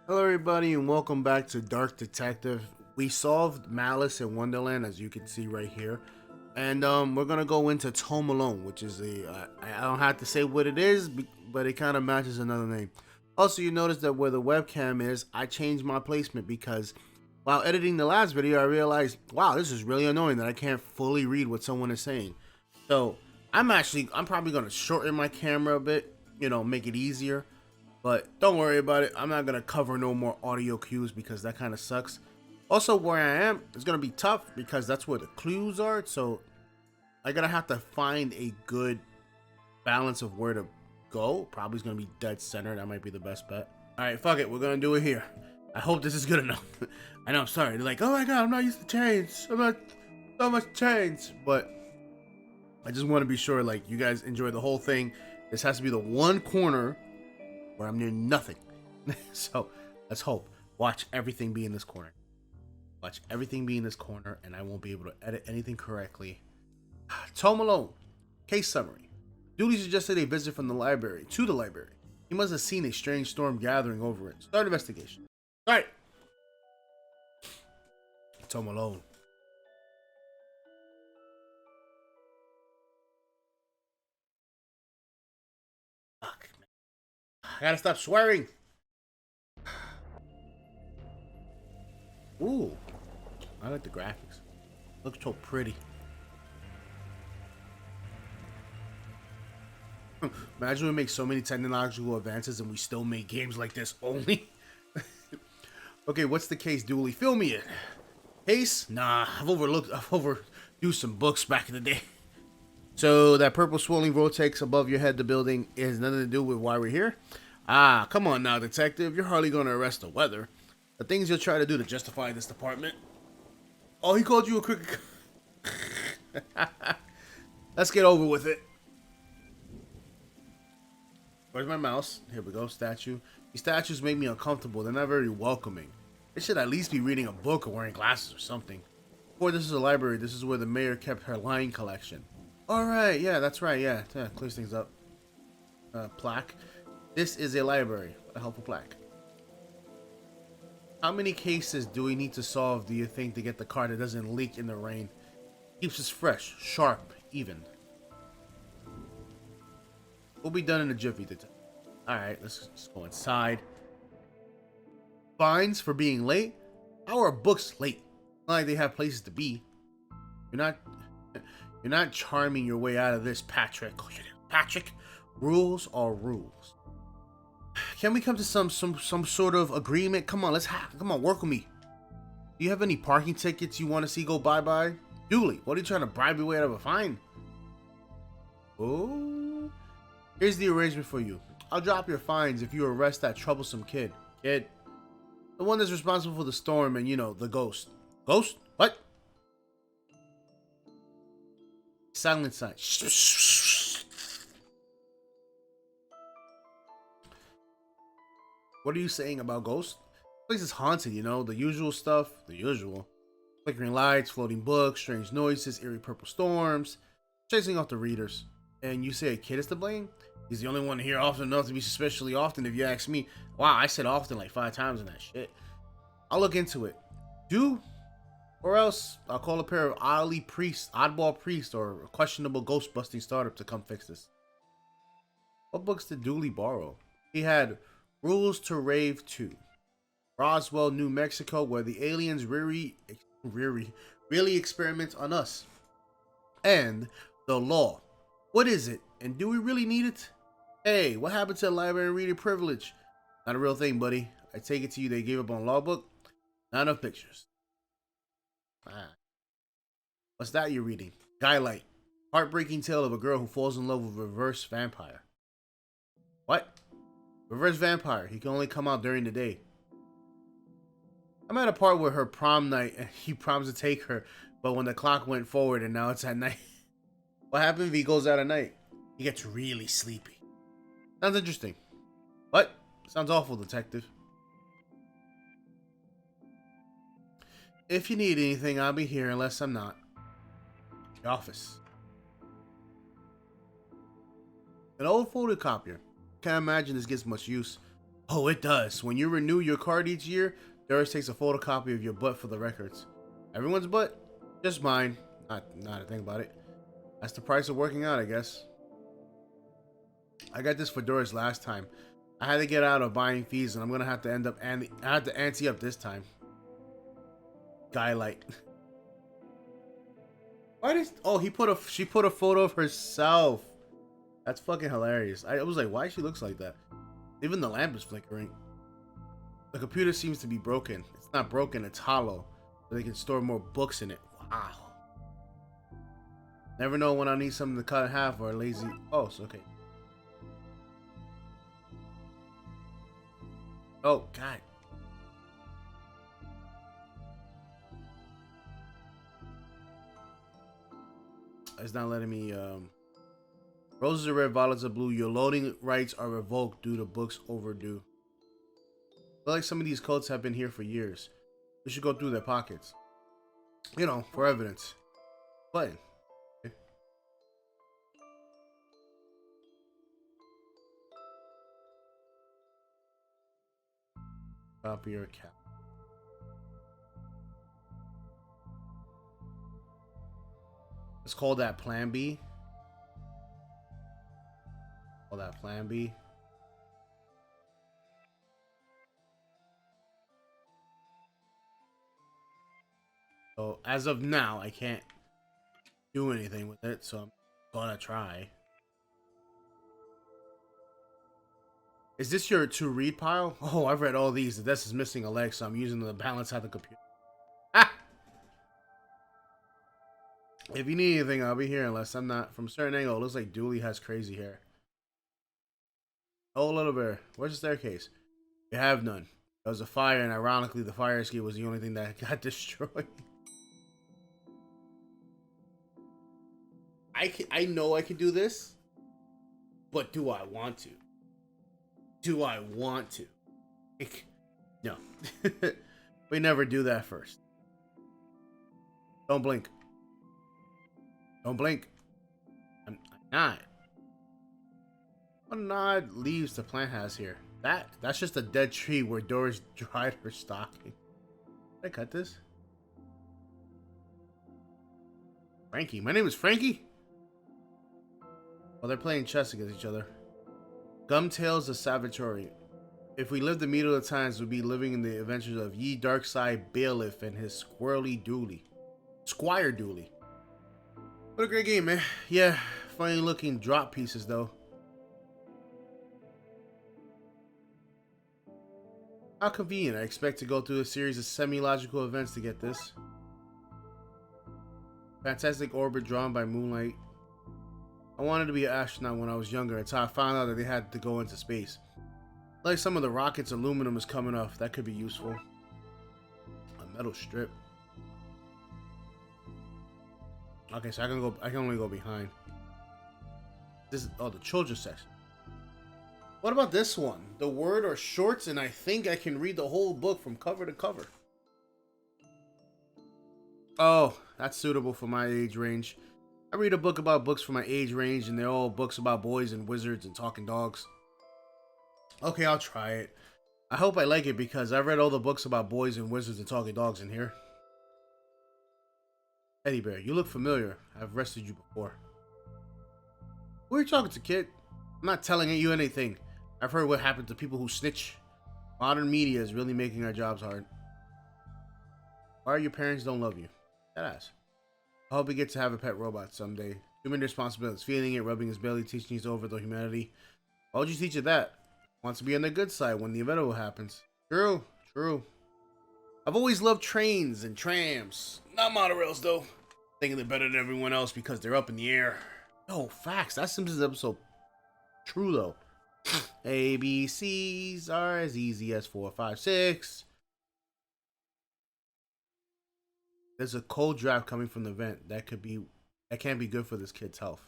Hello, everybody, and welcome back to Dark Detective. We solved Malice in Wonderland, as you can see right here, and we're gonna go into Tome Alone, which is I don't have to say what it is, but it kind of matches another name. Also, you notice that where the webcam is, I changed my placement because while editing the last video, I realized, wow, this is really annoying that I can't fully read what someone is saying. So I'm probably gonna shorten my camera a bit, make it easier. But don't worry about it. I'm not going to cover no more audio cues because that kind of sucks. Also, where I am, it's going to be tough because that's where the clues are. So I'm going to have to find a good balance of where to go. Probably is going to be dead center. That might be the best bet. All right, fuck it. We're going to do it here. I hope this is good enough. I know, I'm sorry. They're like, oh my God, I'm not used to chains. I'm not so much chains. But I just want to be sure, like, you guys enjoy the whole thing. This has to be the one corner where I'm near nothing. So let's hope. Watch everything be in this corner. Watch everything be in this corner, and I won't be able to edit anything correctly. Tome Alone. Case summary. Dooley suggested a visit from the library to the library. He must have seen a strange storm gathering over it. Start investigation. Start. Tome Alone. Fuck, man. I gotta stop swearing. Ooh, I like the graphics. Looks so pretty. Imagine we make so many technological advances and we still make games like this only. Okay, what's the case, Dooley? Fill me in. Case? Nah, I've overdue some books back in the day. So that purple swirling vortex above your head, the building, has nothing to do with why we're here? Ah, come on now, detective. You're hardly gonna arrest the weather. The things you'll try to do to justify this department. Oh, he called you a crooked. Let's get over with it. Where's my mouse? Here we go, statue. These statues make me uncomfortable. They're not very welcoming. They should at least be reading a book or wearing glasses or something. Before this is a library, this is where the mayor kept her line collection. Alright, yeah, that's right, yeah. Clears things up. Plaque. This is a library. What a helpful plaque. How many cases do we need to solve, do you think, to get the car that doesn't leak in the rain? Keeps us fresh, sharp, even. We'll be done in a jiffy. Alright, let's just go inside. Fines for being late? How are books late? Not like they have places to be. You're not charming your way out of this, Patrick. Patrick, rules are rules. Can we come to some sort of agreement? Come on, come on, work with me. Do you have any parking tickets you want to see go bye-bye? Dooley, what are you trying to bribe your way out of a fine? Oh, here's the arrangement for you. I'll drop your fines if you arrest that troublesome kid. The one that's responsible for the storm and, the ghost. Ghost? What? Silent sign. What are you saying about ghosts? The place is haunted, the usual stuff. The usual. Flickering lights, floating books, strange noises, eerie purple storms, chasing off the readers. And you say a kid is to blame? He's the only one here often enough to be suspiciously often, if you ask me. Wow, I said often like 5 times in that shit. I'll look into it. Or else I'll call a pair of oddball priests or a questionable ghost busting startup to come fix this. What books did Dooley borrow? He had Rules to Rave 2, Roswell, New Mexico, where the aliens really experiment on us, and The Law. What is it, and do we really need it? Hey, what happened to the library reading privilege? Not a real thing, buddy. I take it to you they gave up on logbook. Not enough pictures. What's that you're reading? Skylight. Heartbreaking tale of a girl who falls in love with a reverse vampire. What? Reverse vampire. He can only come out during the day. I'm at a part where her prom night and he promised to take her, but when the clock went forward and now it's at night. What happens if he goes out at night? He gets really sleepy. Sounds interesting. What? Sounds awful, detective. If you need anything, I'll be here unless I'm not. The office. An old photocopier. Can't imagine this gets much use. Oh, it does. When you renew your card each year, Doris takes a photocopy of your butt for the records. Everyone's butt? Just mine. Not a thing about it. That's the price of working out, I guess. I got this for Doris last time. I had to get out of buying fees, and I'm gonna have to end up I had to ante up this time. Guy light. Why does she put a photo of herself? That's fucking hilarious. I was like, why she looks like that? Even the lamp is flickering. The computer seems to be broken. It's not broken, it's hollow. So they can store more books in it. Wow. Never know when I need something to cut in half or a lazy. Oh, it's okay. Oh, God. It's not letting me, Roses are red, violets are blue. Your loading rights are revoked due to books overdue. I feel like some of these codes have been here for years. We should go through their pockets. You know, for evidence. Button. Okay. Copy your cap. Let's call that Plan B. Call that Plan B. So as of now, I can't do anything with it, so I'm gonna try. Is this your to read pile? Oh, I've read all these. The desk is missing a leg, so I'm using the balance out the computer. Ah! If you need anything, I'll be here unless I'm not. From a certain angle, it looks like Dooley has crazy hair. Oh, little bear. Where's the staircase? You have none. There was a fire, and ironically, the fire escape was the only thing that got destroyed. I know I can do this, but do I want to? Do I want to? No. We never do that first. Don't blink. Don't blink. I'm not. What an odd leaves the plant has here. That's just a dead tree where Doris dried her stocking. Did I cut this? Frankie. My name is Frankie? Well, they're playing chess against each other. Gumtails the Salvatore. If we lived the medieval times, we'd be living in the adventures of Ye Darkside Bailiff and his squirrely Dooley. Squire Dooley. What a great game, man. Yeah, funny looking drop pieces, though. How convenient. I expect to go through a series of semi-logical events to get this. Fantastic orbit drawn by moonlight. I wanted to be an astronaut when I was younger until I found out that they had to go into space. Like some of the rockets, aluminum is coming off. That could be useful. A metal strip. Okay, so I can only go behind. This is the children's section. What about this one? The word or shorts, and I think I can read the whole book from cover to cover. Oh, that's suitable for my age range. I read a book about books for my age range, and they're all books about boys and wizards and talking dogs. Okay, I'll try it. I hope I like it because I've read all the books about boys and wizards and talking dogs in here. Teddy Bear, you look familiar. I've rested you before. Who are you talking to, kid? I'm not telling you anything. I've heard what happened to people who snitch. Modern media is really making our jobs hard. Why your parents don't love you? That ass. I hope he gets to have a pet robot someday. Human responsibilities, feeding it, rubbing his belly, teaching his over the humanity. Why would you teach it that? Wants to be on the good side when the inevitable happens. True, true. I've always loved trains and trams. Not monorails, though. Thinking they're better than everyone else because they're up in the air. No, facts. That Simpsons episode. True, though. A, B, C's are as easy as 4, 5, 6. There's a cold draft coming from the vent. That can't be good for this kid's health.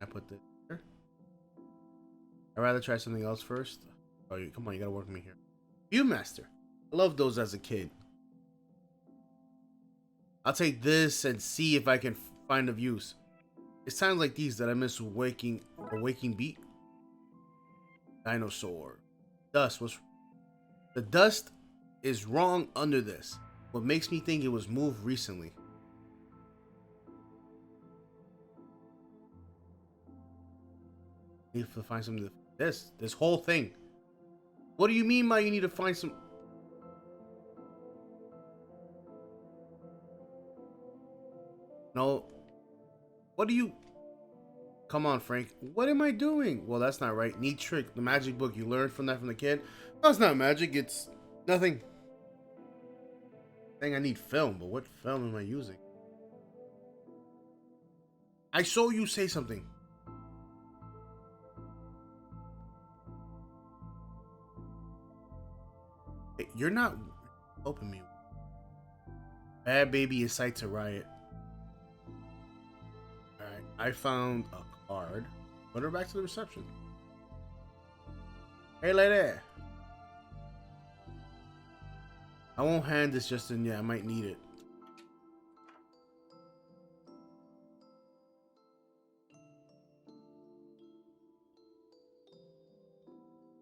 I put this here. I'd rather try something else first. Oh, come on, you gotta work with me here. Viewmaster. I loved those as a kid. I'll take this and see if I can find the views. It's times like these that I miss waking beat. Dinosaur. Dust was the dust is wrong under this. What makes me think it was moved recently. Need to find something. This whole thing. What do you mean by you need to find some? No. What do you? Come on, Frank. What am I doing? Well, that's not right. Neat trick. The magic book you learned from the kid. That's not magic. It's nothing. Saying I need film, but what film am I using? I saw you say something. Hey, you're not helping me. Bad baby incites a riot. Alright, I found a card. Put her back to the reception. Hey, lady. I won't hand this just in yet. I might need it.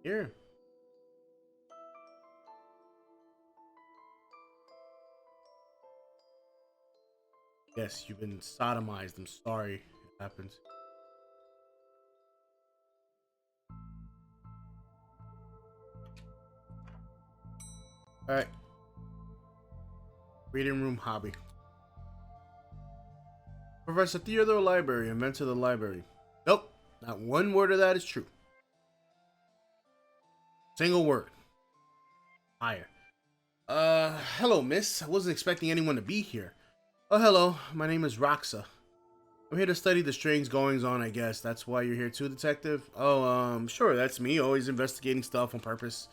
Here. Yes, you've been sodomized. I'm sorry. It happens. Alright. Reading room hobby. Professor Theodore Library, inventor of the library. Nope. Not one word of that is true. Single word. Higher. Hello, miss. I wasn't expecting anyone to be here. Oh, hello. My name is Roxa. I'm here to study the strange goings on, I guess. That's why you're here too, detective? Oh, sure, that's me. Always investigating stuff on purpose.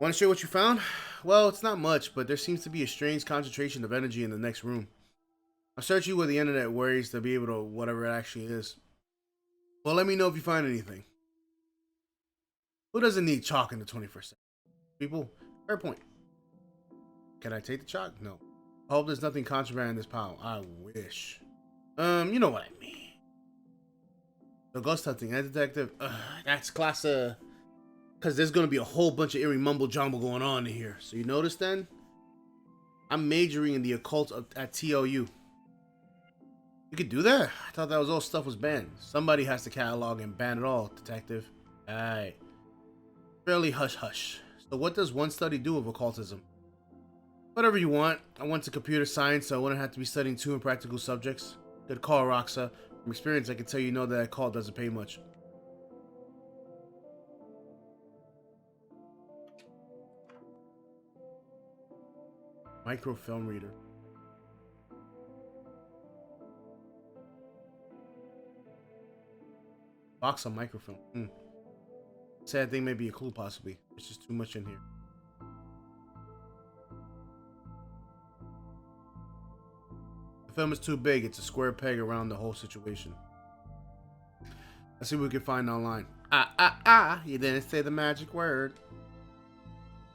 Want to share what you found? Well, it's not much, but there seems to be a strange concentration of energy in the next room. I'll search you with the internet worries to be able to whatever it actually is. Well, let me know if you find anything. Who doesn't need chalk in the 21st century? People, fair point. Can I take the chalk? No. I hope there's nothing contraband in this pile. I wish. You know what I mean. So ghost hunting, detective. That's class because there's gonna be a whole bunch of eerie mumble jumble going on in here. So you notice then? I'm majoring in the occult at TOU. You could do that? I thought that was all stuff was banned. Somebody has to catalog and ban it all, detective. Alright. Fairly hush hush. So what does one study do of occultism? Whatever you want. I went to computer science, so I wouldn't have to be studying two impractical subjects. Good call, Roxa. From experience, I can tell you know that call doesn't pay much. Microfilm reader. Box of microfilm. Sad thing may be a clue, possibly. There's just too much in here. The film is too big. It's a square peg around the whole situation. Let's see what we can find online. You didn't say the magic word.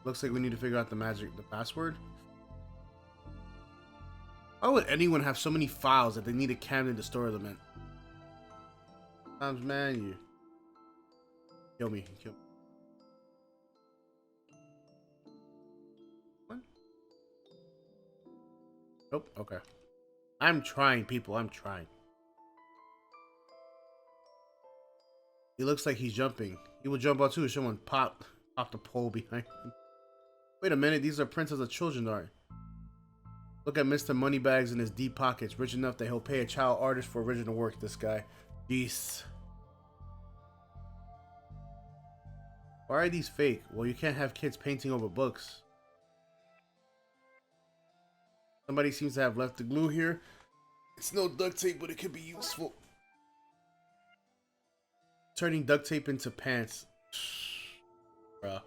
Looks like we need to figure out the password. Why would anyone have so many files that they need a cabinet to store them in? Sometimes, man, you kill me. What? Nope. Okay. I'm trying, people. I'm trying. He looks like he's jumping. He will jump out too if someone popped the pole behind him. Wait a minute. These are prints of the children art. Look at Mr. Moneybags in his deep pockets. Rich enough that he'll pay a child artist for original work, this guy. Jeez. Why are these fake? Well, you can't have kids painting over books. Somebody seems to have left the glue here. It's no duct tape, but it could be useful. Turning duct tape into pants. Bruh.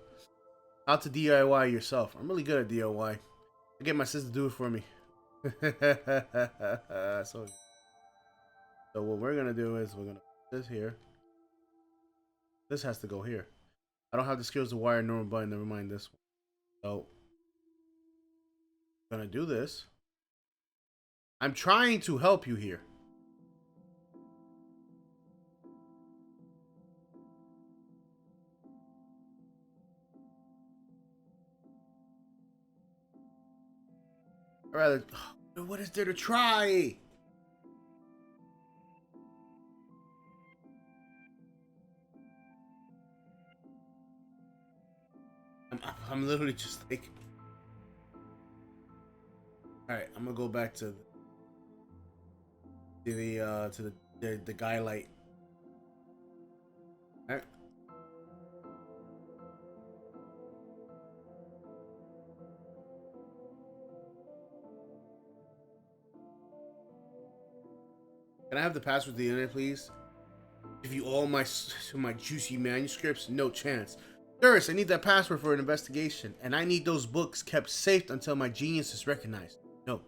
How to DIY yourself. I'm really good at DIY. I get my sister to do it for me. So what we're gonna do is we're gonna put this here. This has to go here. I don't have the skills to wire a normal button. Never mind this one. So I'm gonna do this. I'm trying to help you here. I'd rather. What is there to try? I'm literally just like. All right, I'm gonna go back to the guy light. All right. Can I have the password to the internet, please? Give you all my juicy manuscripts? No chance. Doris, I need that password for an investigation, and I need those books kept safe until my genius is recognized. No.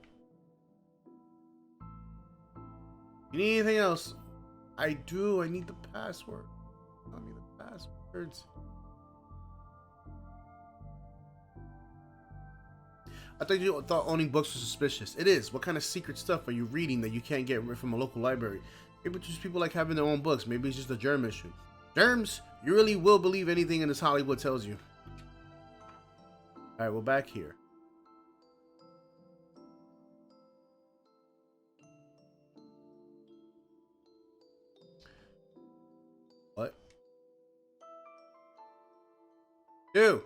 You need anything else? I do. I need the password. I need the passwords. I thought you thought owning books was suspicious. It is. What kind of secret stuff are you reading that you can't get from a local library? Maybe it's just people like having their own books. Maybe it's just a germ issue. Germs? You really will believe anything in this Hollywood tells you. Alright, we're back here. What? Dude!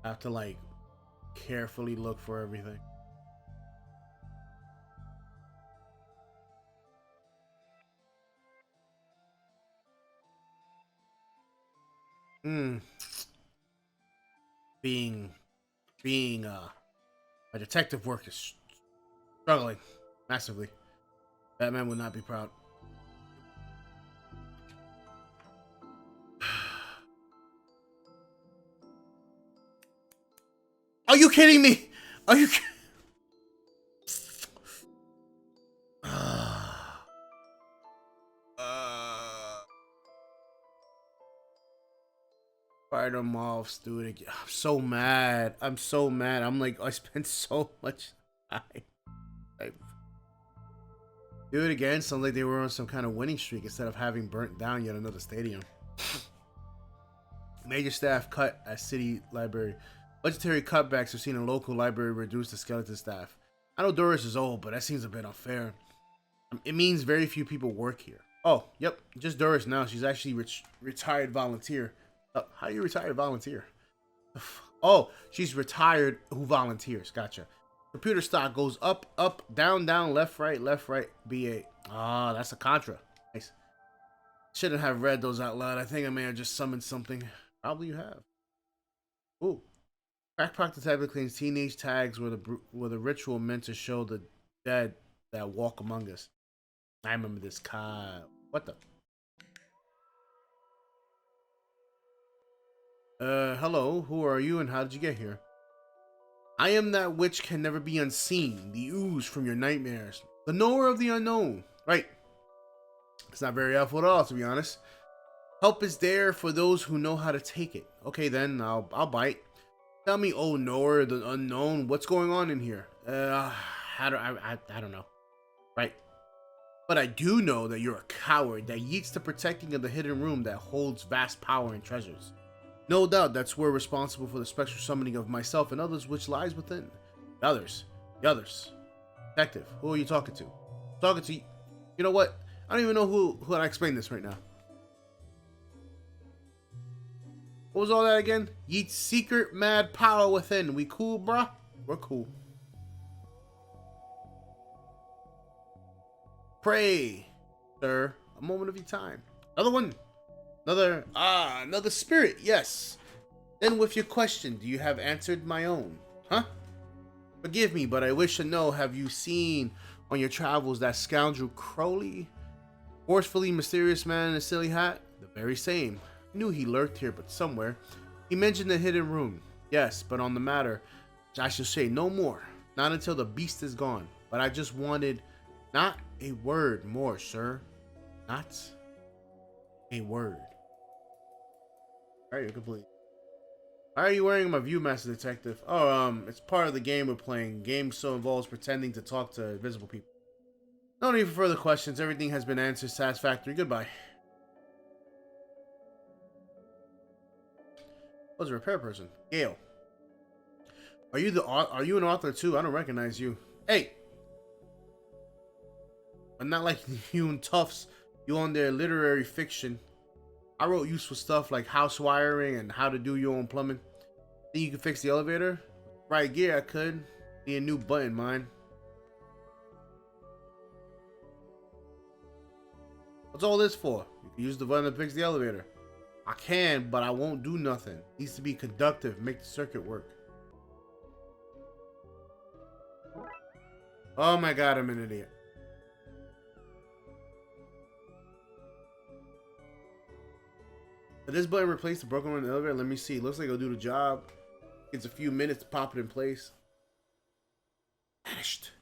I have to like carefully look for everything. Hmm. Being a detective work is struggling massively. Batman would not be proud. Are you kidding me? Are you Spider Moths, do it again. I'm so mad. I'm so mad. I'm like, I spent so much time. Do it again. Sounds like they were on some kind of winning streak instead of having burnt down yet another stadium. Major staff cut at city library. Budgetary cutbacks have seen a local library reduce the skeleton staff. I know Doris is old, but that seems a bit unfair. It means very few people work here. Oh, yep, just Doris now. She's actually retired volunteer. How do you retire volunteer? Oh, she's retired who volunteers. Gotcha. Computer stock goes up, up, down, down, left, right, BA. Ah, that's a Contra. Nice. Shouldn't have read those out loud. I think I may have just summoned something. Probably you have. Ooh. Crackpot detective claims teenage tags were the ritual meant to show the dead that walk among us. I remember this. Kyle. What the? Hello. Who are you and how did you get here? I am that which can never be unseen, the ooze from your nightmares, the knower of the unknown. Right. It's not very helpful at all, to be honest. Help is there for those who know how to take it. Okay, then I'll bite. Tell me, oh knower, the unknown, what's going on in here? I don't know. Right. But I do know that you're a coward that yeets the protecting of the hidden room that holds vast power and treasures. No doubt that's where responsible for the spectral summoning of myself and others which lies within. The others. Detective, who are you talking to? Talking to you. You know what? I don't even know who I explain this right now. What was all that again? Yeet's secret mad power within. We cool, bruh? We're cool. Pray, sir. A moment of your time. Another one. Another spirit. Yes. Then with your question, do you have answered my own? Huh? Forgive me, but I wish to know, have you seen on your travels that scoundrel Crowley? Forcefully mysterious man in a silly hat? The very same. I knew he lurked here, but somewhere. He mentioned the hidden room. Yes, but on the matter, I shall say no more. Not until the beast is gone. But I just wanted not a word more, sir. Not a word. Alright, you're complete. Why are you wearing my Viewmaster Detective? Oh, it's part of the game we're playing. Game so involves pretending to talk to invisible people. No need for further questions. Everything has been answered satisfactory. Goodbye. Was a repair person. Gail. Are you an author too? I don't recognize you. Hey! I'm not like you and Tufts. You on their literary fiction. I wrote useful stuff like house wiring and how to do your own plumbing. Think you can fix the elevator? Right gear, I could. Need a new button, mine. What's all this for? You can use the button to fix the elevator. I can, but I won't do nothing. Needs to be conductive, make the circuit work. Oh my god, I'm an idiot. Did this button replace the broken one in the elevator? Let me see. Looks like it'll do the job. It's a few minutes to pop it in place. Vanished.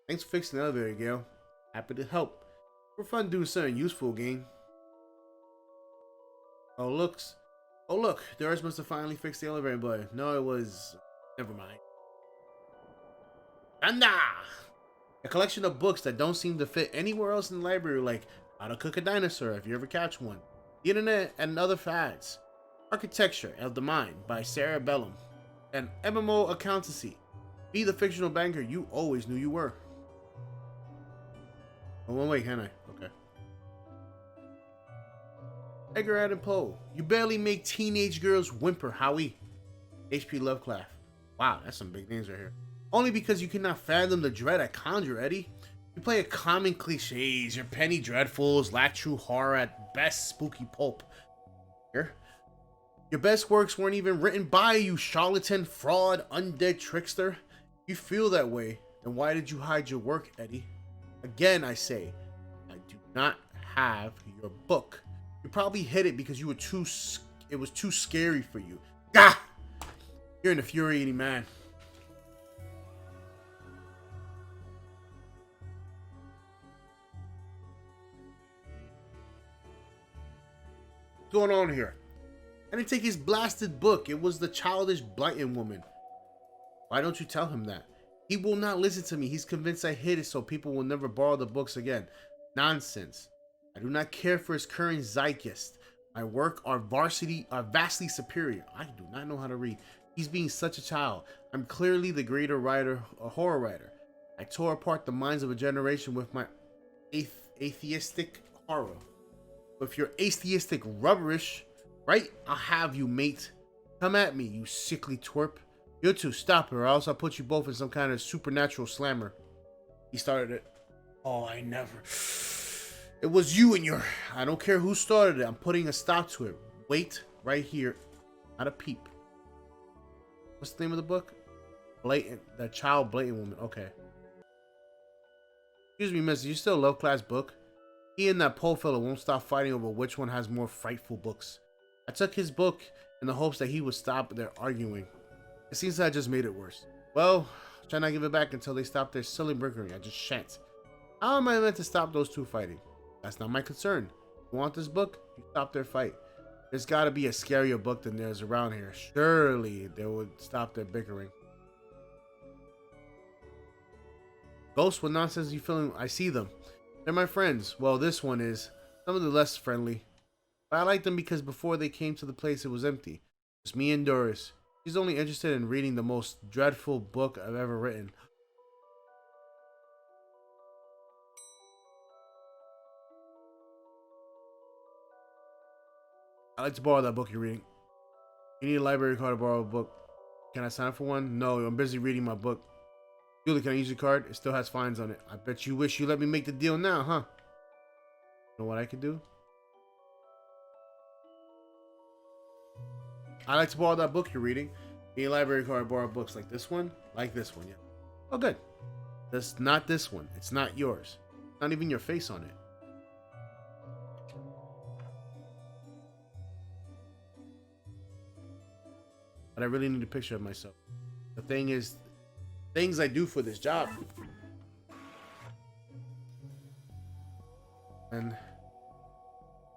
Thanks for fixing the elevator, Gail. Happy to help. We're fun doing something useful, gang. Oh, look. Doris must have finally fixed the elevator button. No, it was... Never mind. Anda! A collection of books that don't seem to fit anywhere else in the library, like How to Cook a Dinosaur, if you ever catch one. The Internet and Other Fads. Architecture of the Mind by Sarah Bellum. And MMO Accountancy. Be the fictional banker you always knew you were. Oh, one way, can I? Okay. Edgar Allan Poe. You barely make teenage girls whimper, Howie. H.P. Lovecraft. Wow, that's some big names right here. Only because you cannot fathom the dread I conjure, Eddie. You play a common cliches, your penny dreadfuls lack true horror at best spooky pulp. Here. Your best works weren't even written by you, charlatan, fraud, undead trickster. You feel that way, then why did you hide your work, Eddie? Again, I say, I do not have your book. You probably hid it because it was too scary for you. Gah! You're an infuriating man. What's going on here? I didn't take his blasted book. It was the childish Blighton woman. Why don't you tell him that? He will not listen to me. He's convinced I hid it so people will never borrow the books again. Nonsense. I do not care for his current zeitgeist. My work are vastly superior. I do not know how to read. He's being such a child. I'm clearly the greater writer, a horror writer. I tore apart the minds of a generation with my atheistic horror. With your atheistic rubberish, right? I'll have you, mate. Come at me, you sickly twerp. You two, stop her, or else I'll put you both in some kind of supernatural slammer. He started it. Oh, I never. It was you and your... I don't care who started it. I'm putting a stop to it. Wait right here. Not a peep. What's the name of the book? The Child Blatant Woman. Okay. Excuse me, miss. You still love class book? He and that Poe fellow won't stop fighting over which one has more frightful books. I took his book in the hopes that he would stop their arguing. It seems that I just made it worse. Well, try not to give it back until they stop their silly bickering. I just shan't. How am I meant to stop those two fighting? That's not my concern. You want this book? You stop their fight. There's got to be a scarier book than there's around here. Surely they would stop their bickering. Ghosts, what nonsense are you feeling? I see them. They're my friends. Well, this one is. Some of the less friendly. But I like them because before they came to the place, it was empty. Just me and Doris. She's only interested in reading the most dreadful book I've ever written. I'd like to borrow that book you're reading. You need a library card to borrow a book. Can I sign up for one? No, I'm busy reading my book. Julie, can I use your card? It still has fines on it. I bet you wish you let me make the deal now, huh? You know what I could do? I'd like to borrow that book you're reading. You need a library card to borrow books like this one? Like this one, yeah. Oh, good. That's not this one. It's not yours. Not even your face on it. But I really need a picture of myself. The thing is, things I do for this job. And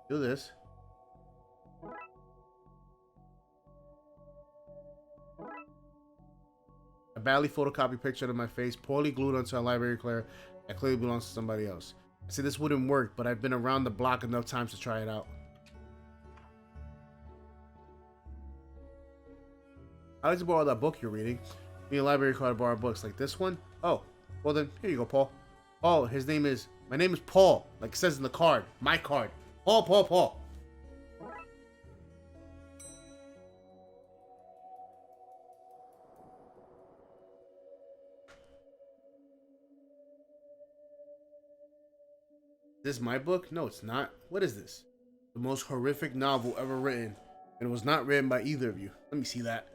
Do this. A badly photocopied picture of my face, poorly glued onto a library clear that clearly belongs to somebody else. I said this wouldn't work, but I've been around the block enough times to try it out. I'd like to borrow that book you're reading. Me and library card to borrow books like this one. Oh, well then, here you go, Paul. Oh, my name is Paul, like it says in the card. My card. Paul. This is my book? No, it's not. What is this? The most horrific novel ever written. And it was not written by either of you. Let me see that.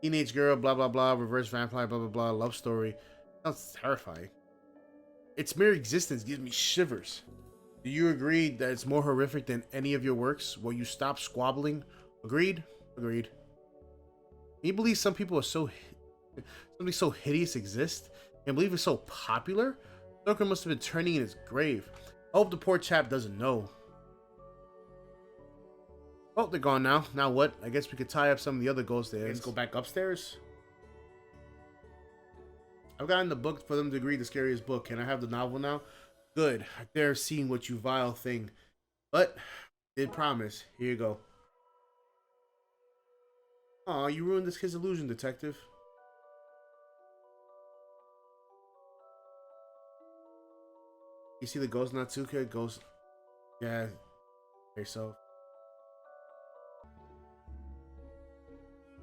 Teenage girl, blah, blah, blah, reverse vampire, blah, blah, blah, love story. Sounds terrifying. Its mere existence gives me shivers. Do you agree that it's more horrific than any of your works? Will you stop squabbling? Agreed? Agreed. Can you believe something so hideous exists? Can you believe it's so popular? Stoker must have been turning in his grave. I hope the poor chap doesn't know. Oh, they're gone now. Now what? I guess we could tie up some of the other ghosts there. Let's go back upstairs. I've gotten the book for them to agree the scariest book. Can I have the novel now? Good. I dare seeing what you vile thing. But, did promise. Here you go. Aw, you ruined this kid's illusion, detective. You see the ghost Natsuka? Ghost. Yeah. Okay, so.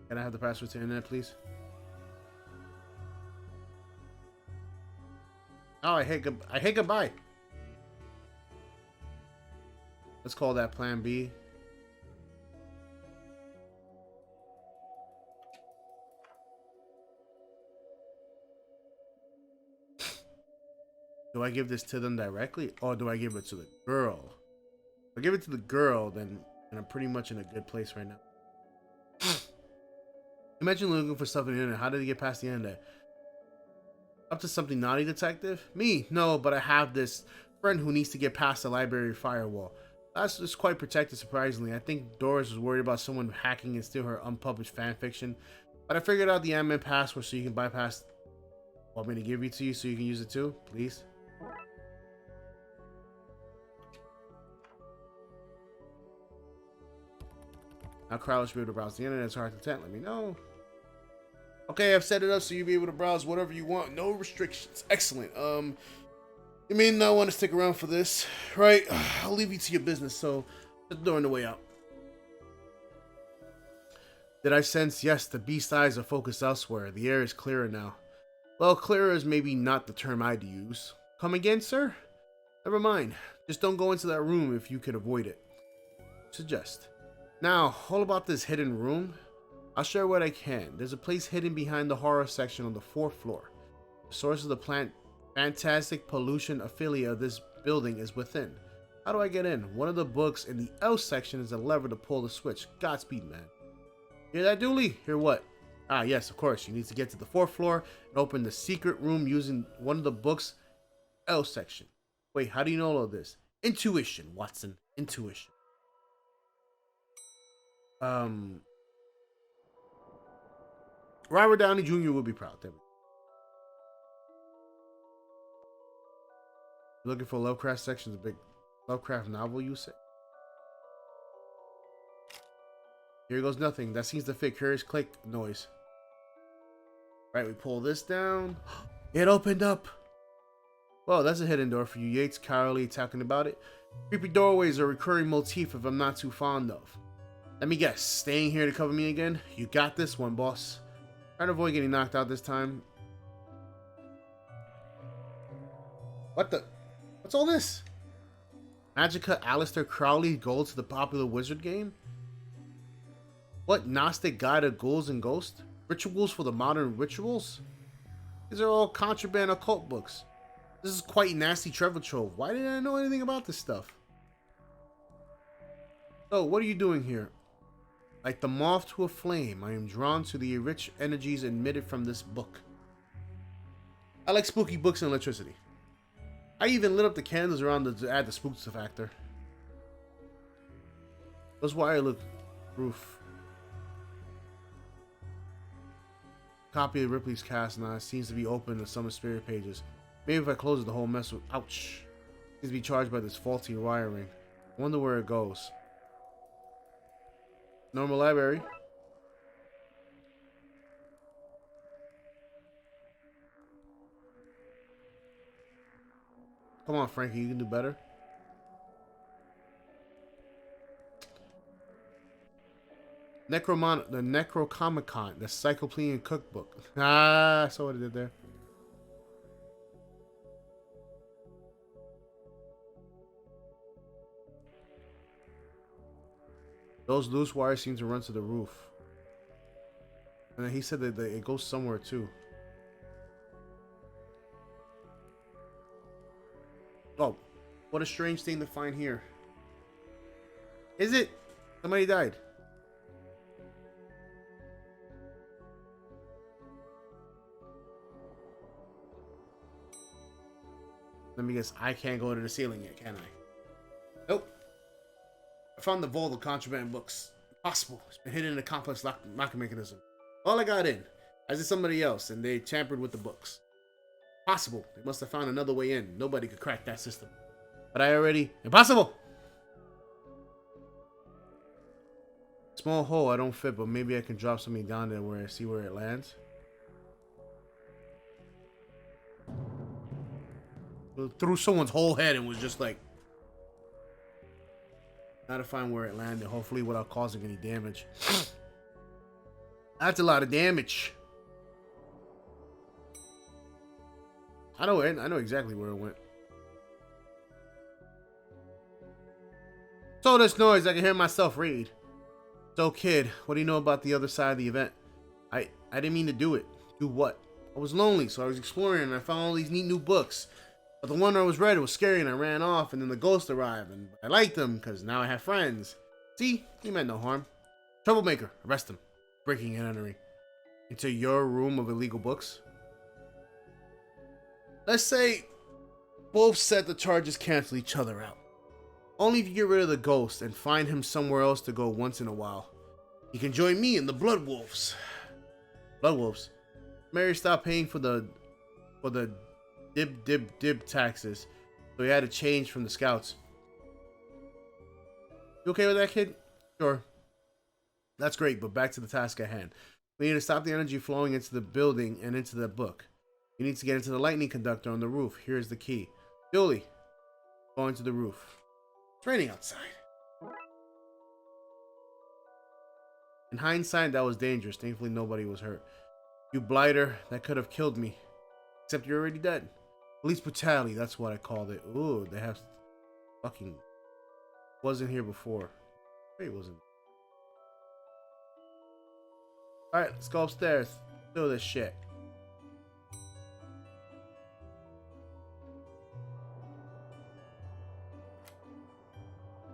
Can I have the password to the internet, please? Oh, I hate goodbye. Let's call that Plan B. Do I give this to them directly, or do I give it to the girl? If I give it to the girl, then I'm pretty much in a good place right now. Imagine looking for stuff on the internet. How did he get past the internet? Up to something naughty, detective? Me? No, but I have this friend who needs to get past the library firewall. That's just quite protected, surprisingly. I think Doris was worried about someone hacking and steal her unpublished fanfiction. But I figured out the admin password so you can bypass. Want me to give it to you so you can use it too? Please? Now Crowley should be able to browse the internet. It's hard to tell. Let me know. Okay, I've set it up so you'll be able to browse whatever you want. No restrictions. Excellent. You may not want to stick around for this, right? I'll leave you to your business, so shut the door on the way out. Did I sense? Yes, the beast's eyes are focused elsewhere. The air is clearer now. Well, clearer is maybe not the term I'd use. Come again, sir? Never mind. Just don't go into that room if you can avoid it. Suggest. Now, all about this hidden room. I'll share what I can. There's a place hidden behind the horror section on the 4th floor. The source of the fantastic pollution affiliate of this building is within. How do I get in? One of the books in the L section is a lever to pull the switch. Godspeed, man. Hear that, Dooley? Hear what? Ah, yes, of course. You need to get to the 4th floor and open the secret room using one of the books L section. Wait, how do you know all of this? Intuition, Watson. Intuition. Robert Downey Jr. will be proud. There we go. Looking for Lovecraft sections, a big Lovecraft novel, you say? Here goes nothing. That seems to fit. Curious click noise. Right, we pull this down. It opened up. Well, that's a hidden door for you, Yates. Carly talking about it. Creepy doorways are a recurring motif if I'm not too fond of. Let me guess. Staying here to cover me again? You got this one, boss. Trying to avoid getting knocked out this time. What the? What's all this? Magica Aleister Crowley gold to the popular wizard game? What Gnostic guide of ghouls and ghosts? Rituals for the modern rituals? These are all contraband occult books. This is quite nasty treasure trove. Why didn't I know anything about this stuff? So, what are you doing here? Like the moth to a flame, I am drawn to the rich energies emitted from this book. I like spooky books and electricity. I even lit up the candles around to add the spook factor. Those wire look roof. Copy of Ripley's cast now seems to be open to some spirit pages. Maybe if I close it, the whole mess will. Ouch. Seems to be charged by this faulty wiring. Wonder where it goes. Normal library. Come on, Frankie, you can do better. The Necrocomicon, the Cyclopean Cookbook. Ah, I saw what it did there. Those loose wires seem to run to the roof. And then he said that it goes somewhere too. Oh, what a strange thing to find here. Is it? Somebody died. Let me guess, I can't go to the ceiling yet, can I? Nope. I found the vault of contraband books. Impossible. It's been hidden in a complex locking mechanism. All I got in, as did somebody else, and they tampered with the books. Possible. They must have found another way in. Nobody could crack that system. But I already... Impossible! Small hole, I don't fit, but maybe I can drop something down there where I see where it lands. Through someone's whole head and was just like... Now to find where it landed, hopefully without causing any damage. That's a lot of damage. I know exactly where it went. So this noise, I can hear myself read. So kid, what do you know about the other side of the event? I didn't mean to do it. Do what? I was lonely, so I was exploring and I found all these neat new books. But the one I was read was scary and I ran off, and then the ghost arrived, and I liked them because now I have friends. See? He meant no harm. Troublemaker. Arrest him. Breaking and entering into your room of illegal books. Let's say both set the charges cancel each other out. Only if you get rid of the ghost and find him somewhere else to go once in a while. You can join me in the Blood Wolves. Blood Wolves. Mary stopped paying for the dib taxes, so he had to change from the scouts. You okay with that, kid? Sure. That's great, but back to the task at hand. We need to stop the energy flowing into the building and into the book. You need to get into the lightning conductor on the roof. Here's the key. Julie, going to the roof. It's raining outside. In hindsight, that was dangerous. Thankfully, nobody was hurt. You blighter, that could have killed me. Except you're already dead. Police brutality, that's what I called it. Ooh, they have fucking... Wasn't here before. Wait, wasn't. Alright, let's go upstairs. Do this shit.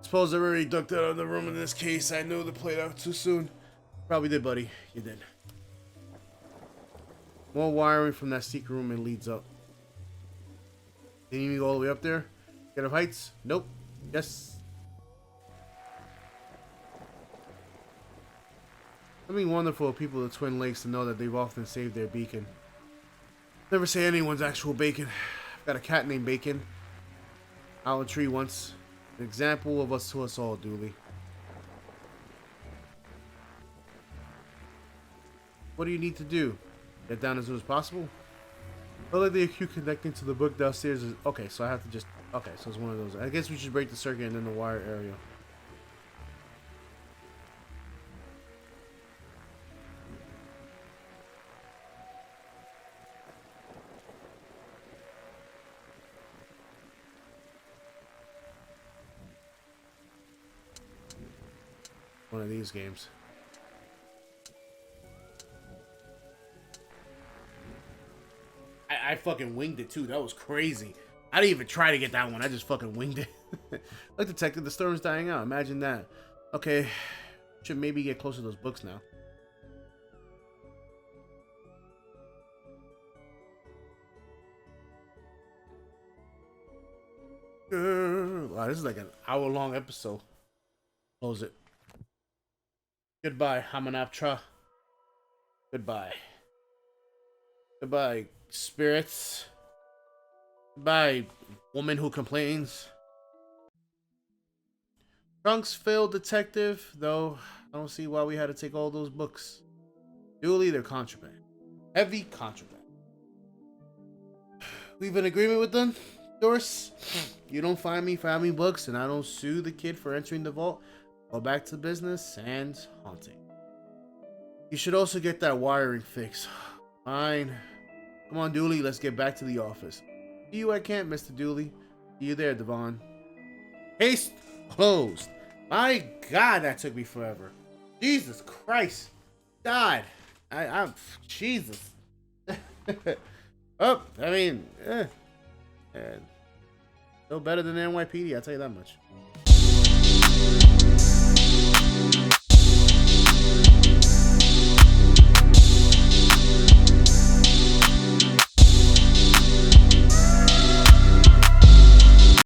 Suppose I already ducked out of the room in this case. I knew the played out too soon. Probably did, buddy. You did. More wiring from that secret room and leads up. Didn't even go all the way up there? Get up heights? Nope. Yes. Something wonderful of people of the Twin Lakes to know that they've often saved their beacon. Never say anyone's actual bacon. I've got a cat named Bacon. Out of a tree once. An example of us to us all, Dooley. What do you need to do? Get down as soon as possible? Well, like the acute connecting to the book downstairs is... Okay, so I have to just... Okay, so it's one of those. I guess we should break the circuit and then the wire area. One of these games. I fucking winged it too. That was crazy. I didn't even try to get that one. I just fucking winged it. Look, detective, the storm's dying out. Imagine that. Okay, should maybe get closer to those books now. Wow, this is like an hour-long episode. Close it. Goodbye, Hamanaptra. Goodbye. Goodbye, spirits. Goodbye, woman who complains. Trunks failed detective, though I don't see why we had to take all those books. Duly, they're contraband. Heavy contraband. We've an agreement with them, Doris. You don't find me books, and I don't sue the kid for entering the vault. Go back to business and haunting. You should also get that wiring fixed. Fine. Come on, Dooley, let's get back to the office. See you at camp, Mr. Dooley. See you there, Devon. Case closed. My God, that took me forever. Jesus Christ. God. I'm Jesus. Oh, I mean, still better than NYPD, I'll tell you that much.